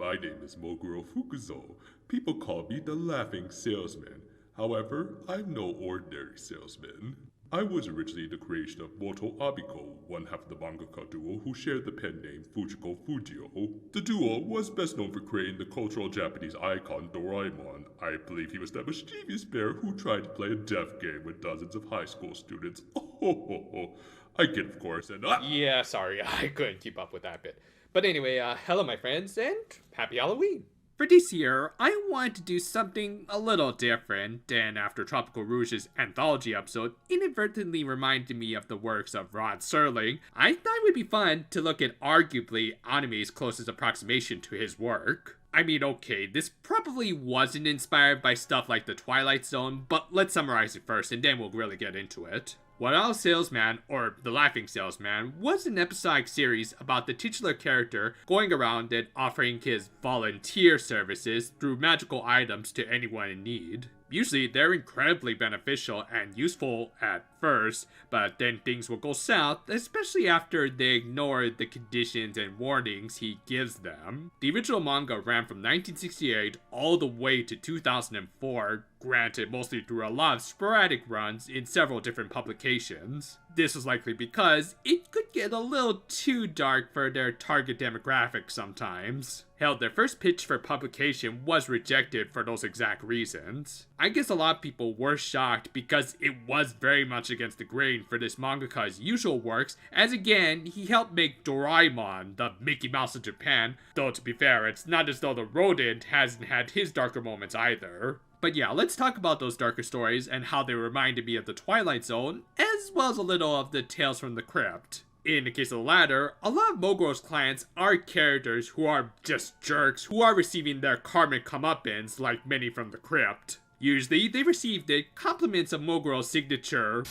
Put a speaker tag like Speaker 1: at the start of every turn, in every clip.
Speaker 1: My name is Moguro Fukuzo. People call me the Laughing Salesman. However, I'm no ordinary salesman. I was originally the creation of Moto Abiko, one half of the mangaka duo who shared the pen name Fujiko Fujio. The duo was best known for creating the cultural Japanese icon Doraemon. I believe he was that mischievous bear who tried to play a deaf game with dozens of high school students. Oh, I kid, of course, and
Speaker 2: Yeah, sorry, I couldn't keep up with that bit. But anyway, hello my friends, and happy Halloween!
Speaker 3: For this year, I wanted to do something a little different, and after Tropical Rouge's anthology episode inadvertently reminded me of the works of Rod Serling, I thought it would be fun to look at arguably anime's closest approximation to his work. I mean, okay, this probably wasn't inspired by stuff like the Twilight Zone, but let's summarize it first and then we'll really get into it. Twilight Salesman, or The Laughing Salesman, was an episodic series about the titular character going around and offering his volunteer services through magical items to anyone in need. Usually, they're incredibly beneficial and useful at first, but then things will go south, especially after they ignore the conditions and warnings he gives them. The original manga ran from 1968 all the way to 2004, granted mostly through a lot of sporadic runs in several different publications. This was likely because it could get a little too dark for their target demographic sometimes. Hell, their first pitch for publication was rejected for those exact reasons. I guess a lot of people were shocked because it was very much against the grain for this mangaka's usual works, as again, he helped make Doraemon, the Mickey Mouse of Japan, though to be fair, it's not as though the rodent hasn't had his darker moments either. But yeah, let's talk about those darker stories and how they reminded me of the Twilight Zone, as well as a little of the Tales from the Crypt. In the case of the latter, a lot of Moguro's clients are characters who are just jerks who are receiving their karmic comeuppance like many from the Crypt. Usually, they receive the compliments of Moguro's signature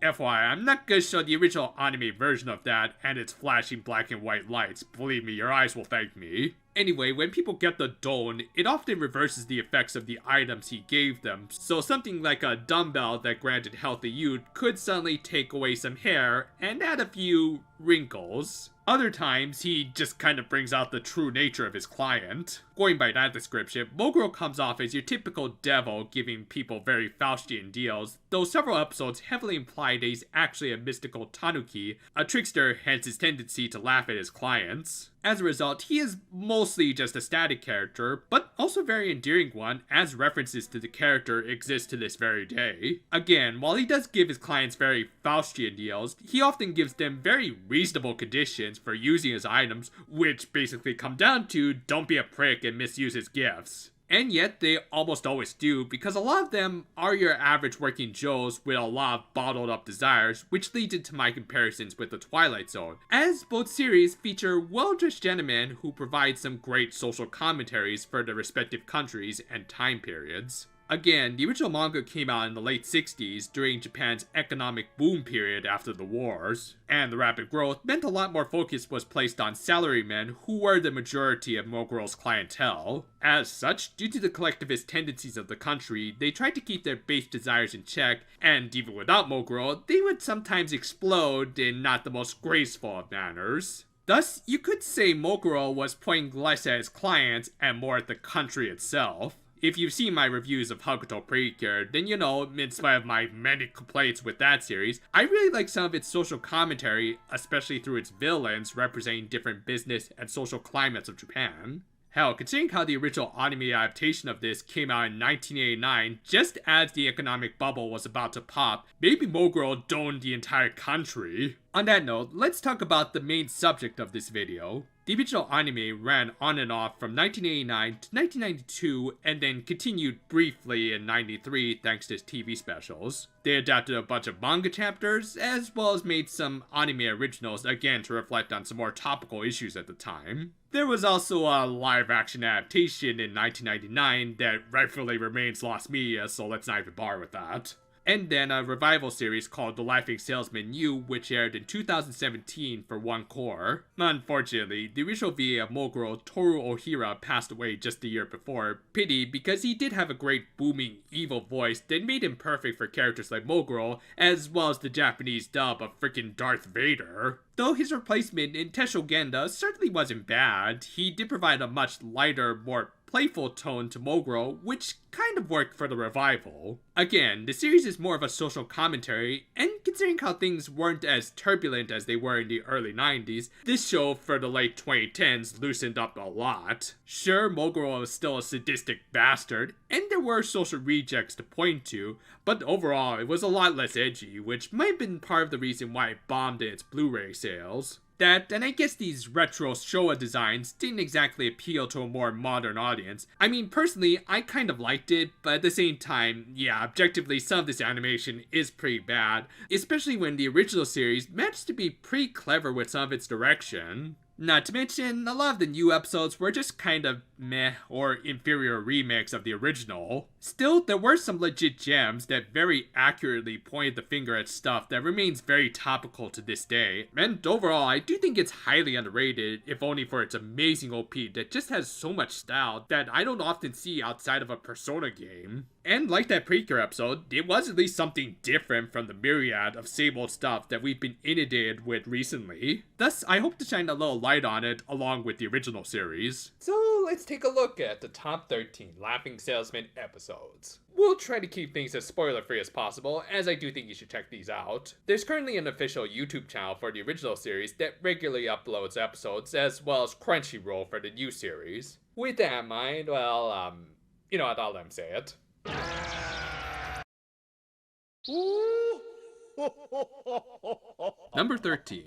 Speaker 3: FYI, I'm not gonna show the original anime version of that and its flashing black and white lights. Believe me, your eyes will thank me. Anyway, when people get the don, it often reverses the effects of the items he gave them, so something like a dumbbell that granted healthy youth could suddenly take away some hair and add a few wrinkles. Other times, he just kind of brings out the true nature of his client. Going by that description, Moguro comes off as your typical devil giving people very Faustian deals, though several episodes heavily imply that he's actually a mystical tanuki, a trickster, hence his tendency to laugh at his clients. As a result, he is mostly just a static character, but also a very endearing one, as references to the character exist to this very day. Again, while he does give his clients very Faustian deals, he often gives them very reasonable conditions for using his items, which basically come down to don't be a prick and misuse his gifts. And yet, they almost always do, because a lot of them are your average working Joes with a lot of bottled up desires, which leads into my comparisons with the Twilight Zone, as both series feature well-dressed gentlemen who provide some great social commentaries for their respective countries and time periods. Again, the original manga came out in the late 60s during Japan's economic boom period after the wars, and the rapid growth meant a lot more focus was placed on salarymen who were the majority of Moguro's clientele. As such, due to the collectivist tendencies of the country, they tried to keep their base desires in check, and even without Moguro, they would sometimes explode in not the most graceful of manners. Thus, you could say Moguro was pointing less at his clients and more at the country itself. If you've seen my reviews of Hakuto Pretty Cure, then you know, in spite of my many complaints with that series, I really like some of its social commentary, especially through its villains representing different business and social climates of Japan. Hell, considering how the original anime adaptation of this came out in 1989, just as the economic bubble was about to pop, maybe Moguro doned the entire country. On that note, let's talk about the main subject of this video. The original anime ran on and off from 1989 to 1992 and then continued briefly in 93 thanks to its TV specials. They adapted a bunch of manga chapters as well as made some anime originals again to reflect on some more topical issues at the time. There was also a live-action adaptation in 1999 that rightfully remains lost media, so let's not even bother with that. and then a revival series called The Laughing Salesman U, which aired in 2017 for one core. Unfortunately, the original VA of Moguro, Toru Ohira, passed away just the year before. Pity, because he did have a great booming evil voice that made him perfect for characters like Moguro, as well as the Japanese dub of freaking Darth Vader. Though his replacement in Tesho Genda certainly wasn't bad, he did provide a much lighter, more playful tone to Moguro, which kind of worked for the revival. Again, the series is more of a social commentary, and considering how things weren't as turbulent as they were in the early 90s, this show for the late 2010s loosened up a lot. Sure, Moguro was still a sadistic bastard, and there were social rejects to point to, but overall it was a lot less edgy, which might have been part of the reason why it bombed in its Blu-ray sales. That, and I guess these retro Showa designs didn't exactly appeal to a more modern audience. I mean, personally, I kind of liked it, but at the same time, yeah, objectively, some of this animation is pretty bad, especially when the original series managed to be pretty clever with some of its direction. Not to mention, a lot of the new episodes were just kind of meh or inferior remakes of the original. Still, there were some legit gems that very accurately pointed the finger at stuff that remains very topical to this day. And overall, I do think it's highly underrated, if only for its amazing OP that just has so much style that I don't often see outside of a Persona game. And like that Precure episode, it was at least something different from the myriad of same old stuff that we've been inundated with recently. Thus, I hope to shine a little light on it along with the original series.
Speaker 2: So let's take a look at the top 13 Laughing Salesman episodes. We'll try to keep things as spoiler-free as possible, as I do think you should check these out. There's currently an official YouTube channel for the original series that regularly uploads episodes, as well as Crunchyroll for the new series. With that in mind, well, you know what, I'll let him say it.
Speaker 3: Number 13.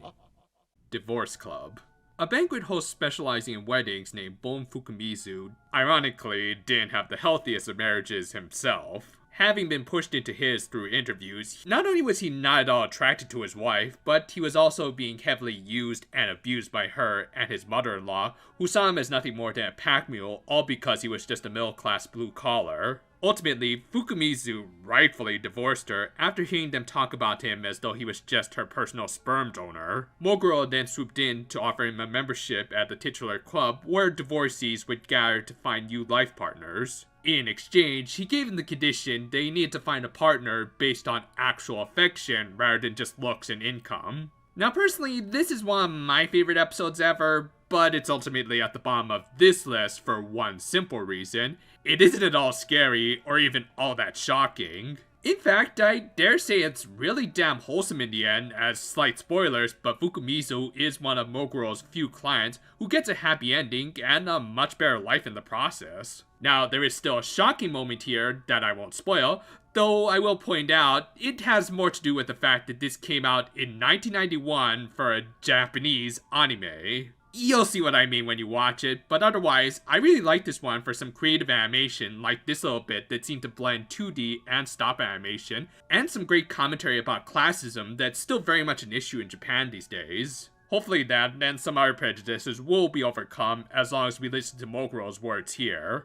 Speaker 3: Divorce Club. A banquet host specializing in weddings named Bon Fukumizu, ironically, didn't have the healthiest of marriages himself. Having been pushed into his through interviews, not only was he not at all attracted to his wife, but he was also being heavily used and abused by her and his mother-in-law, who saw him as nothing more than a pack mule, all because he was just a middle-class blue-collar. Ultimately, Fukumizu rightfully divorced her after hearing them talk about him as though he was just her personal sperm donor. Moguro then swooped in to offer him a membership at the titular club where divorcees would gather to find new life partners. In exchange, he gave him the condition that he needed to find a partner based on actual affection rather than just looks and income. Now personally, this is one of my favorite episodes ever, but it's ultimately at the bottom of this list for one simple reason. It isn't at all scary or even all that shocking. In fact, I dare say it's really damn wholesome in the end, as slight spoilers, but Fukumizu is one of Moguro's few clients who gets a happy ending and a much better life in the process. Now, there is still a shocking moment here that I won't spoil, though I will point out, it has more to do with the fact that this came out in 1991 for a Japanese anime. You'll see what I mean when you watch it, but otherwise, I really like this one for some creative animation like this little bit that seemed to blend 2D and stop animation, and some great commentary about classism that's still very much an issue in Japan these days. Hopefully that and some other prejudices will be overcome as long as we listen to Moguro's words here.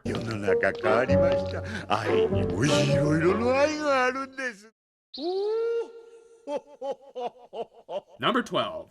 Speaker 3: Number 12.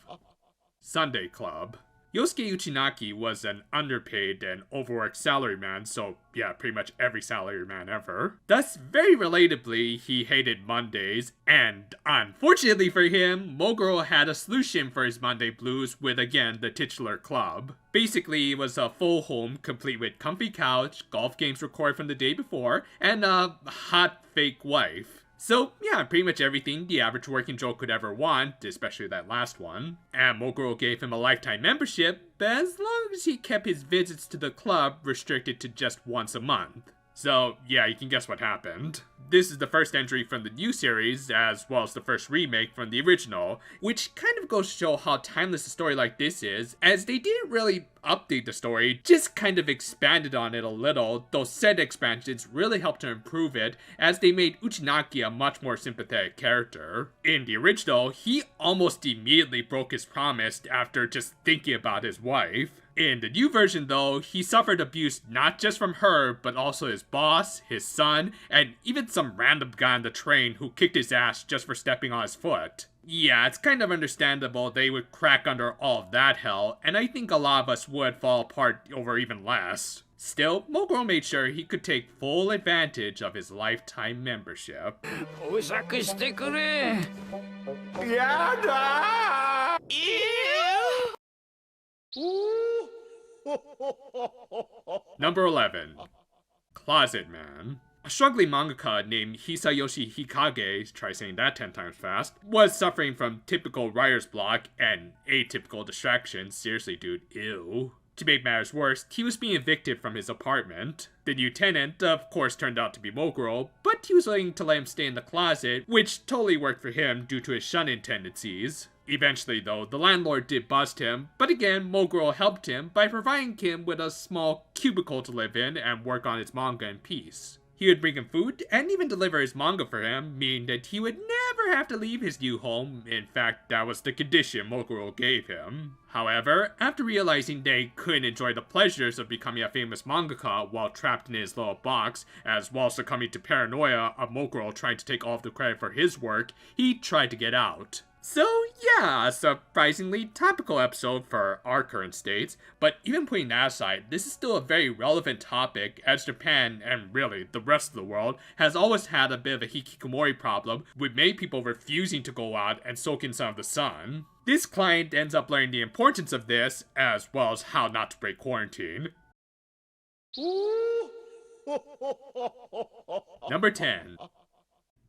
Speaker 3: Sunday Club. Yosuke Uchinaki was an underpaid and overworked salaryman, so yeah, pretty much every salaryman ever. Thus, very relatably, he hated Mondays, and unfortunately for him, Moguro had a solution for his Monday blues with, again, the titular club. Basically, it was a full home complete with comfy couch, golf games recorded from the day before, and a hot fake wife. So, yeah, pretty much everything the average working Joe could ever want, especially that last one. And Moguro gave him a lifetime membership, but as long as he kept his visits to the club restricted to just once a month. So, yeah, you can guess what happened. This is the first entry from the new series, as well as the first remake from the original, which kind of goes to show how timeless a story like this is, as they didn't really update the story, just kind of expanded on it a little, though said expansions really helped to improve it, as they made Uchinaki a much more sympathetic character. In the original, he almost immediately broke his promise after just thinking about his wife. In the new version though, he suffered abuse not just from her, but also his boss, his son, and even some random guy on the train who kicked his ass just for stepping on his foot. Yeah, it's kind of understandable they would crack under all of that hell, and I think a lot of us would fall apart over even less. Still, Moguro made sure he could take full advantage of his lifetime membership. Number 11. Closet Man. A struggling mangaka named Hisayoshi Hikage, try saying that 10 times fast, was suffering from typical writer's block and atypical distractions. Seriously, dude, ew. To make matters worse, he was being evicted from his apartment. The new tenant, of course, turned out to be Moguro, but he was willing to let him stay in the closet, which totally worked for him due to his shunning tendencies. Eventually, though, the landlord did bust him, but again, Moguro helped him by providing him with a small cubicle to live in and work on his manga in peace. He would bring him food and even deliver his manga for him, meaning that he would never have to leave his new home. In fact, that was the condition Moguro gave him. However, after realizing they couldn't enjoy the pleasures of becoming a famous mangaka while trapped in his little box, as well as succumbing to paranoia of Moguro trying to take all of the credit for his work, he tried to get out. So yeah, a surprisingly topical episode for our current states, but even putting that aside, this is still a very relevant topic as Japan, and really the rest of the world, has always had a bit of a hikikomori problem with many people refusing to go out and soak in some of the sun. This client ends up learning the importance of this, as well as how not to break quarantine. Number 10.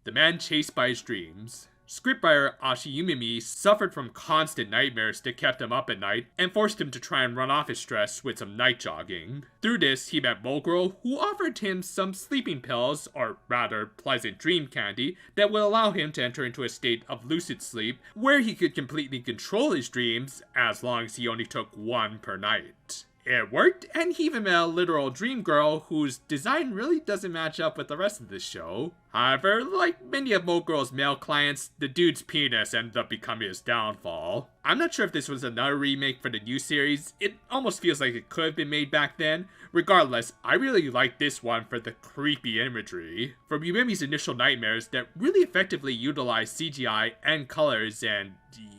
Speaker 3: The Man Chased by His Dreams. Scriptwriter Ashi Yumimi suffered from constant nightmares that kept him up at night and forced him to try and run off his stress with some night jogging. Through this, he met Moguro, who offered him some sleeping pills, or rather pleasant dream candy, that would allow him to enter into a state of lucid sleep where he could completely control his dreams as long as he only took one per night. It worked, and he even met a literal dream girl whose design really doesn't match up with the rest of the show. However, like many of Moguro's male clients, the dude's penis ended up becoming his downfall. I'm not sure if this was another remake for the new series. It almost feels like it could have been made back then. Regardless, I really like this one for the creepy imagery. From Yumimi's initial nightmares that really effectively utilized CGI and colors, and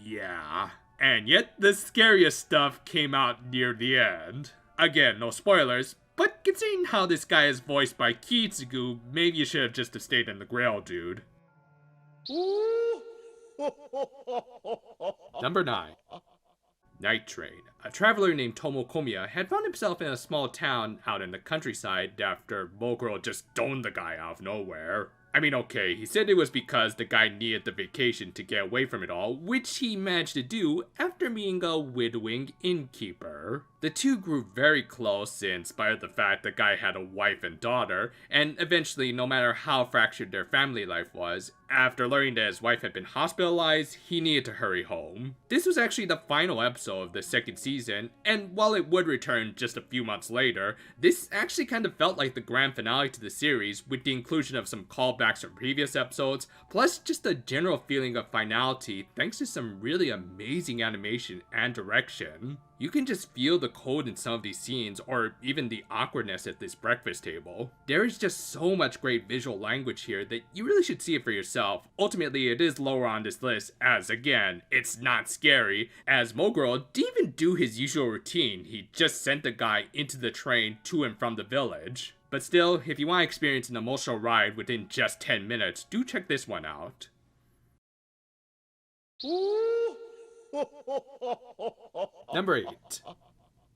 Speaker 3: yeah. And yet, the scariest stuff came out near the end. Again, no spoilers, but considering how this guy is voiced by Kitsugu, maybe you should have just stayed in the Grail, dude. Number 9. Night Train. A traveler named Tomo Komiya had found himself in a small town out in the countryside after Moguro just stoned the guy out of nowhere. I mean, okay, he said it was because the guy needed the vacation to get away from it all, which he managed to do after meeting a widowing innkeeper. The two grew very close in spite of the fact the guy had a wife and daughter, and eventually, no matter how fractured their family life was, after learning that his wife had been hospitalized, he needed to hurry home. This was actually the final episode of the second season, and while it would return just a few months later, this actually kind of felt like the grand finale to the series with the inclusion of some callbacks from previous episodes, plus just a general feeling of finality thanks to some really amazing animation and direction. You can just feel the cold in some of these scenes, or even the awkwardness at this breakfast table. There is just so much great visual language here that you really should see it for yourself. Ultimately, it is lower on this list, as again, it's not scary, as Moguro didn't even do his usual routine. He just sent the guy into the train to and from the village. But still, if you want to experience an emotional ride within just 10 minutes, do check this one out. Number 8.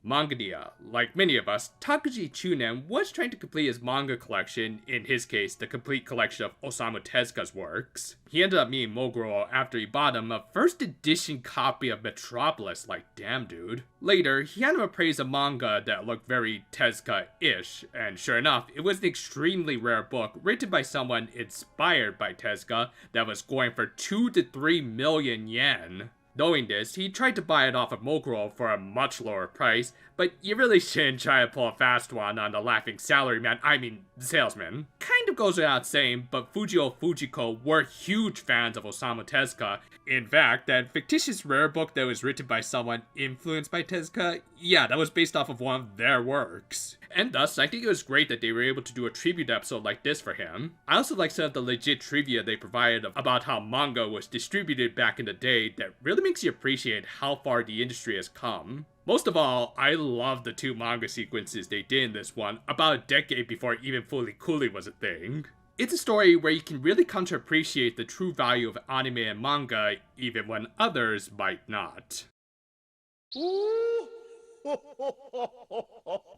Speaker 3: Mangadia. Like many of us, Takashi Chunen was trying to complete his manga collection, in his case, the complete collection of Osamu Tezuka's works. He ended up meeting Moguro after he bought him a first edition copy of Metropolis, like damn dude. Later, he had him appraise a manga that looked very Tezuka-ish, and sure enough, it was an extremely rare book written by someone inspired by Tezuka that was going for 2 to 3 million yen. Knowing this, he tried to buy it off of Moguro for a much lower price, but you really shouldn't try to pull a fast one on the laughing salesman. Kind of goes without saying, but Fujio Fujiko were huge fans of Osamu Tezuka. In fact, that fictitious rare book that was written by someone influenced by Tezuka, yeah, that was based off of one of their works. And thus, I think it was great that they were able to do a tribute episode like this for him. I also like some of the legit trivia they provided about how manga was distributed back in the day that really makes you appreciate how far the industry has come. Most of all, I love the 2 manga sequences they did in this one, about a decade before even Fooly Cooly was a thing. It's a story where you can really come to appreciate the true value of anime and manga, even when others might not.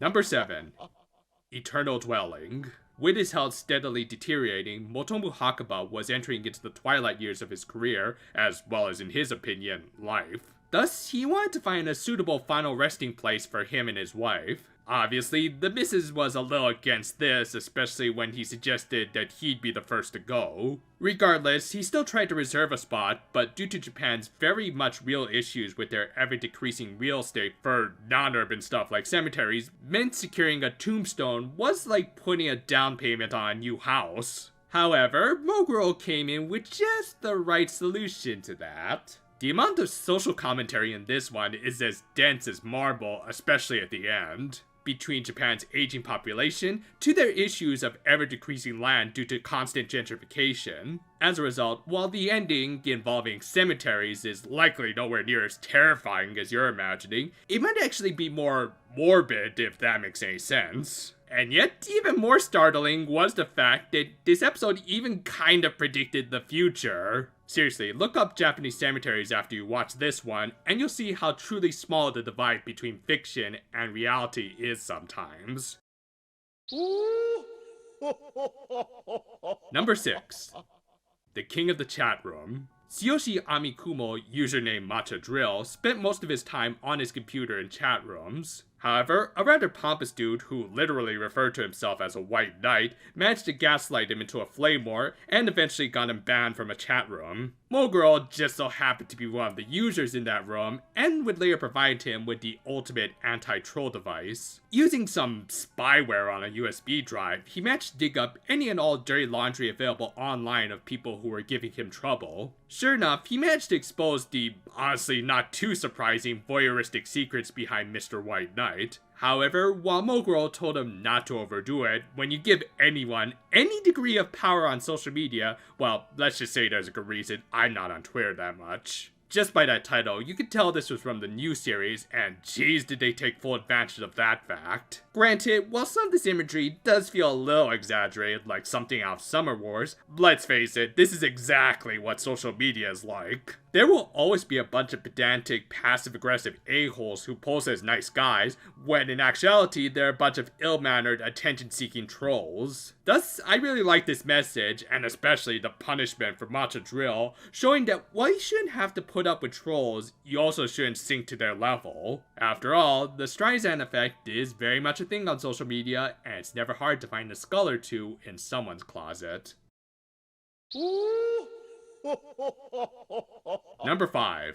Speaker 3: Number 7. Eternal Dwelling. With his health steadily deteriorating, Motomu Hakuba was entering into the twilight years of his career, as well as, in his opinion, life. Thus, he wanted to find a suitable final resting place for him and his wife. Obviously, the missus was a little against this, especially when he suggested that he'd be the first to go. Regardless, he still tried to reserve a spot, but due to Japan's very much real issues with their ever-decreasing real estate for non-urban stuff like cemeteries, meant securing a tombstone was like putting a down payment on a new house. However, Moguro came in with just the right solution to that. The amount of social commentary in this one is as dense as marble, especially at the end. Between Japan's aging population to their issues of ever-decreasing land due to constant gentrification. As a result, while the ending involving cemeteries is likely nowhere near as terrifying as you're imagining, it might actually be more morbid if that makes any sense. And yet, even more startling was the fact that this episode even kind of predicted the future. Seriously, look up Japanese cemeteries after you watch this one, and you'll see how truly small the divide between fiction and reality is sometimes. Number 6. The King of the Chat Room. Tsuyoshi Amikumo, username Matcha Drill, spent most of his time on his computer in chat rooms. However, a rather pompous dude who literally referred to himself as a white knight managed to gaslight him into a flame war and eventually got him banned from a chat room. Moguro just so happened to be one of the users in that room and would later provide him with the ultimate anti-troll device. Using some spyware on a USB drive, he managed to dig up any and all dirty laundry available online of people who were giving him trouble. Sure enough, he managed to expose the honestly not too surprising voyeuristic secrets behind Mr. White Knight. However, while Moguro told him not to overdo it, when you give anyone any degree of power on social media, well, let's just say there's a good reason I'm not on Twitter that much. Just by that title, you could tell this was from the new series, and geez did they take full advantage of that fact. Granted, while some of this imagery does feel a little exaggerated, like something out of Summer Wars, let's face it, this is exactly what social media is like. There will always be a bunch of pedantic, passive-aggressive a-holes who pose as nice guys, when in actuality they're a bunch of ill-mannered, attention-seeking trolls. Thus, I really like this message, and especially the punishment for Matcha Drill, showing that while you shouldn't have to put up with trolls, you also shouldn't sink to their level. After all, the Streisand effect is very much a thing on social media, and it's never hard to find a skull or two in someone's closet. Number 5.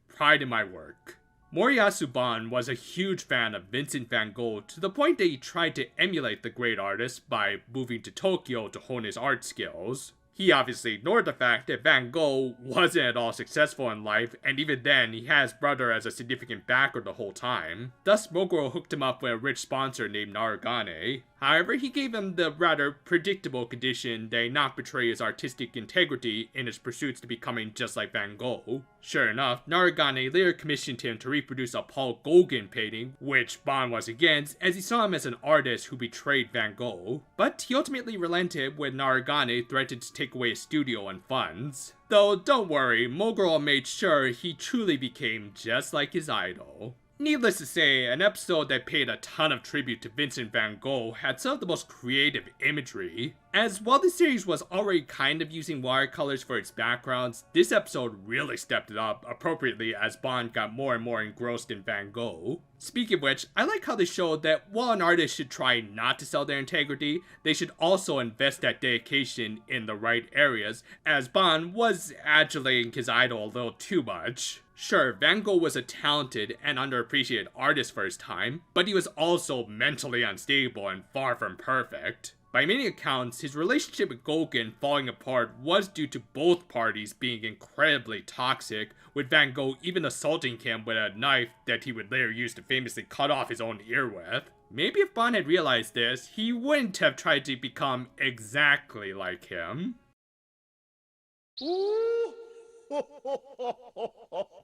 Speaker 3: Pride in my work. Moriyasu Ban was a huge fan of Vincent van Gogh to the point that he tried to emulate the great artist by moving to Tokyo to hone his art skills. He obviously ignored the fact that Van Gogh wasn't at all successful in life, and even then, he had his brother as a significant backer the whole time. Thus, Moguro hooked him up with a rich sponsor named Narugane. However, he gave him the rather predictable condition that he not betray his artistic integrity in his pursuits to becoming just like Van Gogh. Sure enough, Narugane later commissioned him to reproduce a Paul Gauguin painting, which Ban was against, as he saw him as an artist who betrayed Van Gogh. But he ultimately relented when Narugane threatened to take away his studio and funds. Though, don't worry, Moguro made sure he truly became just like his idol. Needless to say, an episode that paid a ton of tribute to Vincent van Gogh had some of the most creative imagery. As while the series was already kind of using watercolors for its backgrounds, this episode really stepped it up appropriately as Bond got more and more engrossed in Van Gogh. Speaking of which, I like how they showed that while an artist should try not to sell their integrity, they should also invest that dedication in the right areas, as Bond was adulating his idol a little too much. Sure, Van Gogh was a talented and underappreciated artist for his time, but he was also mentally unstable and far from perfect. By many accounts, his relationship with Gauguin falling apart was due to both parties being incredibly toxic, with Van Gogh even assaulting him with a knife that he would later use to famously cut off his own ear with. Maybe if Bond had realized this, he wouldn't have tried to become exactly like him.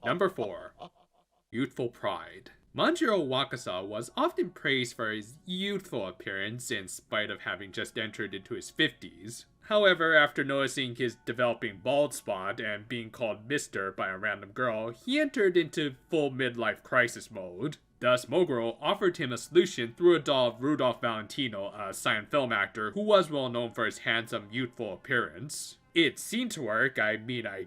Speaker 3: Number 4. Youthful Pride. Manjiro Wakasa was often praised for his youthful appearance in spite of having just entered into his 50s. However, after noticing his developing bald spot and being called Mr. by a random girl, he entered into full midlife crisis mode. Thus, Moguro offered him a solution through a doll of Rudolph Valentino, a silent film actor who was well known for his handsome, youthful appearance. It seemed to work. I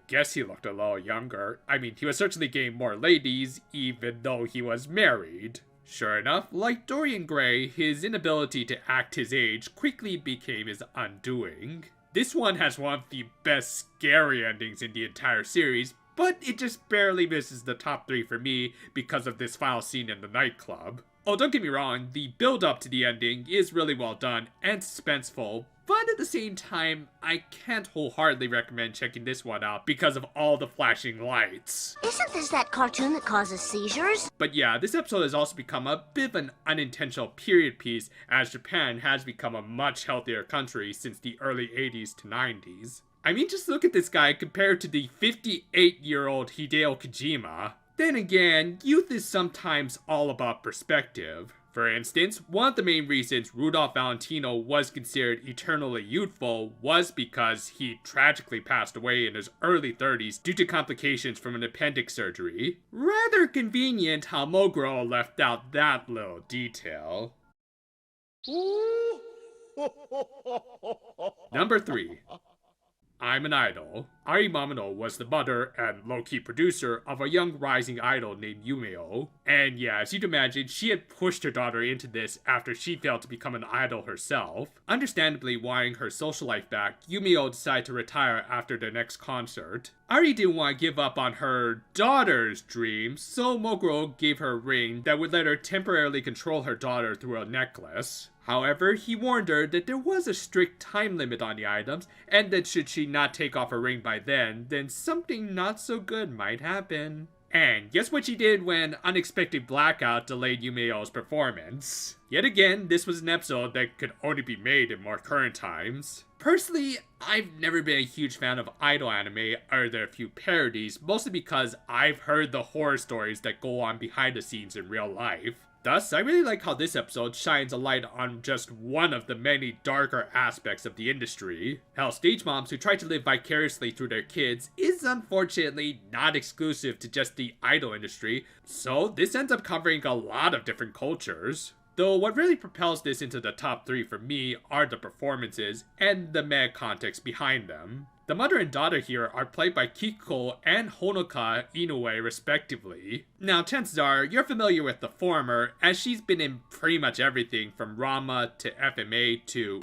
Speaker 3: guess he looked a little younger. He was certainly getting more ladies, even though he was married. Sure enough, like Dorian Gray, his inability to act his age quickly became his undoing. This one has one of the best scary endings in the entire series, but it just barely misses the top 3 for me because of this final scene in the nightclub. Oh, don't get me wrong, the build-up to the ending is really well done and suspenseful, but at the same time, I can't wholeheartedly recommend checking this one out because of all the flashing lights.
Speaker 4: Isn't this that cartoon that causes seizures?
Speaker 3: But yeah, this episode has also become a bit of an unintentional period piece, as Japan has become a much healthier country since the early 80s to 90s. Just look at this guy compared to the 58-year-old Hideo Kojima. Then again, youth is sometimes all about perspective. For instance, one of the main reasons Rudolph Valentino was considered eternally youthful was because he tragically passed away in his early 30s due to complications from an appendix surgery. Rather convenient how Moguro left out that little detail. Number 3. I'm an Idol. Ari Mamano was the mother and low-key producer of a young rising idol named Yumeo. And yeah, as you'd imagine, she had pushed her daughter into this after she failed to become an idol herself. Understandably wanting her social life back, Yumeo decided to retire after their next concert. Ari didn't want to give up on her daughter's dreams, so Moguro gave her a ring that would let her temporarily control her daughter through a necklace. However, he warned her that there was a strict time limit on the items, and that should she not take off her ring by then something not so good might happen. And guess what she did when unexpected blackout delayed Yumeo's performance? Yet again, this was an episode that could only be made in more current times. Personally, I've never been a huge fan of idol anime other than a few parodies, mostly because I've heard the horror stories that go on behind the scenes in real life. Thus, I really like how this episode shines a light on just one of the many darker aspects of the industry. How stage moms who try to live vicariously through their kids is unfortunately not exclusive to just the idol industry, so this ends up covering a lot of different cultures. Though what really propels this into the top 3 for me are the performances and the meta context behind them. The mother and daughter here are played by Kiko and Honoka Inoue respectively. Now chances are you're familiar with the former, as she's been in pretty much everything from Rama to FMA to...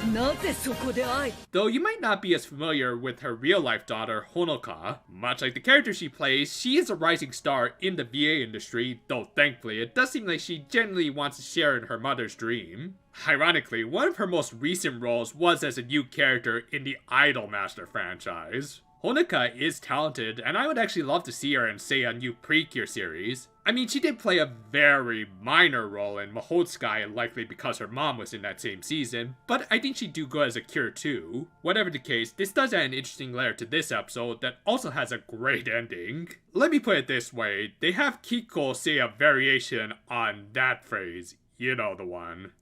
Speaker 3: Though you might not be as familiar with her real life daughter Honoka. Much like the character she plays, she is a rising star in the VA industry, though thankfully it does seem like she genuinely wants to share in her mother's dream. Ironically, one of her most recent roles was as a new character in the Idolmaster franchise. Honoka is talented, and I would actually love to see her in, say, a new Precure series. She did play a very minor role in Mahotsukai, likely because her mom was in that same season, but I think she'd do good as a cure too. Whatever the case, this does add an interesting layer to this episode that also has a great ending. Let me put it this way, they have Kiko say a variation on that phrase, you know the one.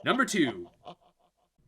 Speaker 3: Number 2.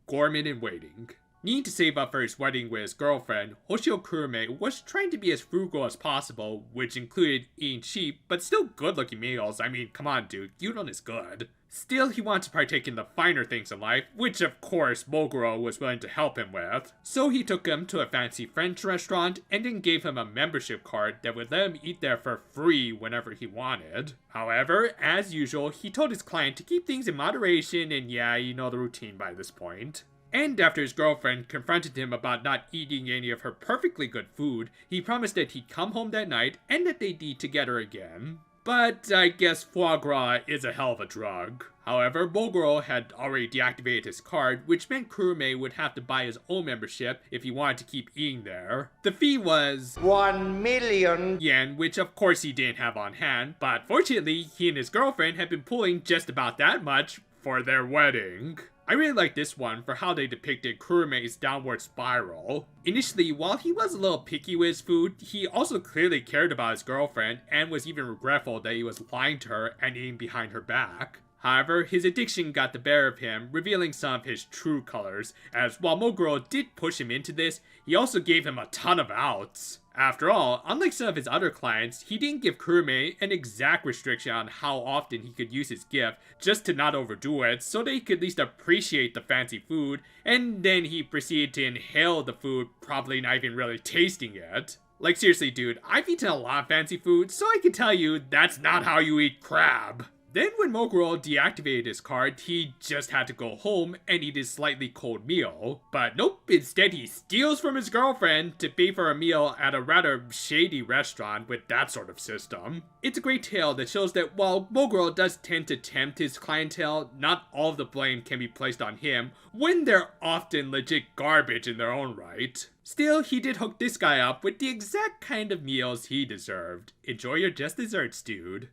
Speaker 3: Gorman in Waiting. Needing to save up for his wedding with his girlfriend, Hoshio Kurume was trying to be as frugal as possible, which included eating cheap but still good-looking meals. I mean, come on dude, gyudon is good. Still, he wanted to partake in the finer things in life, which of course Moguro was willing to help him with. So he took him to a fancy French restaurant and then gave him a membership card that would let him eat there for free whenever he wanted. However, as usual, he told his client to keep things in moderation, and yeah, you know the routine by this point. And after his girlfriend confronted him about not eating any of her perfectly good food, he promised that he'd come home that night and that they'd eat together again. But I guess foie gras is a hell of a drug. However, Moguro had already deactivated his card, which meant Kurume would have to buy his own membership if he wanted to keep eating there. The fee was
Speaker 5: 1 million
Speaker 3: yen, which of course he didn't have on hand, but fortunately, he and his girlfriend had been pulling just about that much for their wedding. I really like this one for how they depicted Kurume's downward spiral. Initially, while he was a little picky with his food, he also clearly cared about his girlfriend and was even regretful that he was lying to her and eating behind her back. However, his addiction got the better of him, revealing some of his true colors, as while Moguro did push him into this, he also gave him a ton of outs. After all, unlike some of his other clients, he didn't give Kurume an exact restriction on how often he could use his gift, just to not overdo it, so that he could at least appreciate the fancy food, and then he proceeded to inhale the food, probably not even really tasting it. Like seriously dude, I've eaten a lot of fancy food, so I can tell you that's not how you eat crab. Then when Moguro deactivated his card, he just had to go home and eat his slightly cold meal. But nope, instead he steals from his girlfriend to pay for a meal at a rather shady restaurant with that sort of system. It's a great tale that shows that while Moguro does tend to tempt his clientele, not all of the blame can be placed on him when they're often legit garbage in their own right. Still, he did hook this guy up with the exact kind of meals he deserved. Enjoy your just desserts, dude.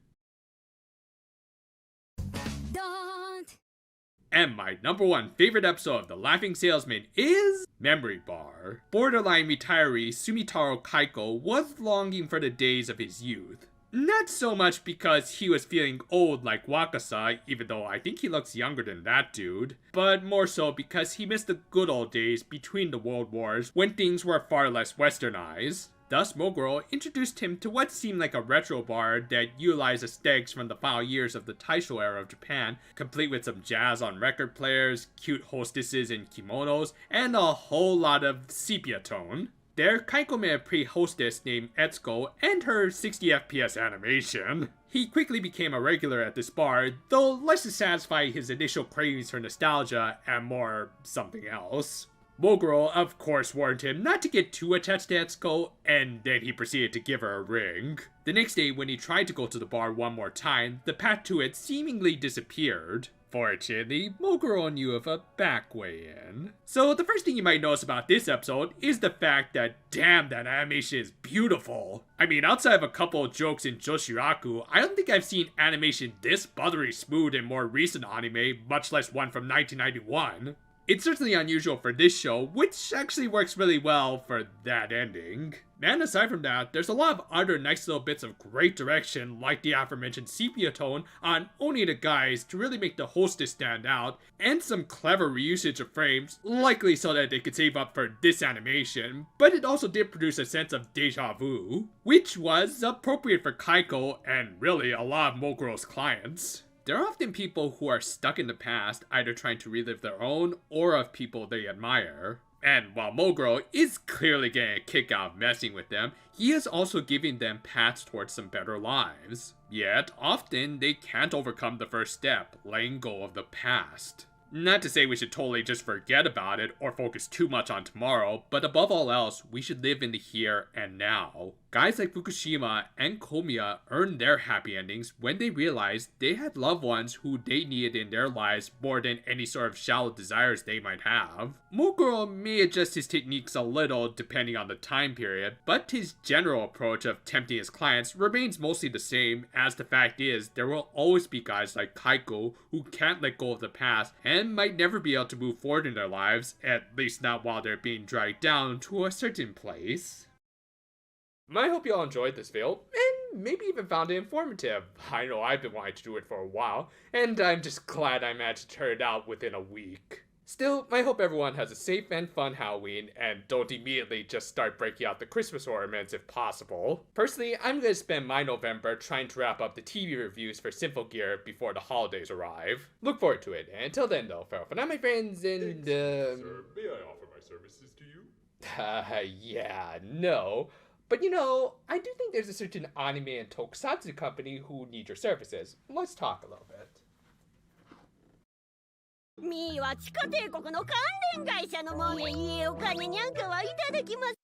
Speaker 3: And my number one favorite episode of The Laughing Salesman is Memory Bar. Borderline retiree Sumitaro Kaiko was longing for the days of his youth. Not so much because he was feeling old like Wakasa, even though I think he looks younger than that dude, but more so because he missed the good old days between the world wars when things were far less westernized. Thus, Moguro introduced him to what seemed like a retro bar that utilized aesthetics from the final years of the Taisho era of Japan, complete with some jazz on record players, cute hostesses in kimonos, and a whole lot of sepia tone. There, Kaiko met a pre-hostess named Etsuko and her 60 FPS animation. He quickly became a regular at this bar, though less to satisfy his initial cravings for nostalgia and more something else. Moguro, of course, warned him not to get too attached to Etsuko, and then he proceeded to give her a ring. The next day, when he tried to go to the bar one more time, the path to it seemingly disappeared. Fortunately, Moguro knew of a back way in. So the first thing you might notice about this episode is the fact that, damn, that animation is beautiful. I mean, outside of a couple of jokes in Joshiraku, I don't think I've seen animation this buttery smooth in more recent anime, much less one from 1991. It's certainly unusual for this show, which actually works really well for that ending. And aside from that, there's a lot of other nice little bits of great direction, like the aforementioned sepia tone on only the guys to really make the hostess stand out, and some clever reusage of frames, likely so that they could save up for this animation, but it also did produce a sense of deja vu, which was appropriate for Kaiko and really a lot of Moguro's clients. There are often people who are stuck in the past, either trying to relive their own or of people they admire. And while Moguro is clearly getting a kick out of messing with them, he is also giving them paths towards some better lives. Yet, often they can't overcome the first step, letting go of the past. Not to say we should totally just forget about it or focus too much on tomorrow, but above all else, we should live in the here and now. Guys like Fukushima and Komiya earned their happy endings when they realized they had loved ones who they needed in their lives more than any sort of shallow desires they might have. Moguro may adjust his techniques a little depending on the time period, but his general approach of tempting his clients remains mostly the same, as the fact is there will always be guys like Kaiko who can't let go of the past and might never be able to move forward in their lives, at least not while they're being dragged down to a certain place.
Speaker 2: I hope you all enjoyed this video, and maybe even found it informative. I know I've been wanting to do it for a while, and I'm just glad I managed to turn it out within a week. Still, I hope everyone has a safe and fun Halloween and don't immediately just start breaking out the Christmas ornaments if possible. Personally, I'm gonna spend my November trying to wrap up the TV reviews for Sinful Gear before the holidays arrive. Look forward to it, and until then though, farewell for now my friends, and
Speaker 1: Sir, may I offer my services to you?
Speaker 2: yeah, no. But you know, I do think there's a certain anime and tokusatsu company who need your services. Let's talk a little bit.
Speaker 5: みーは地下帝国の関連会社のもんへいいお金にゃんかはいただきます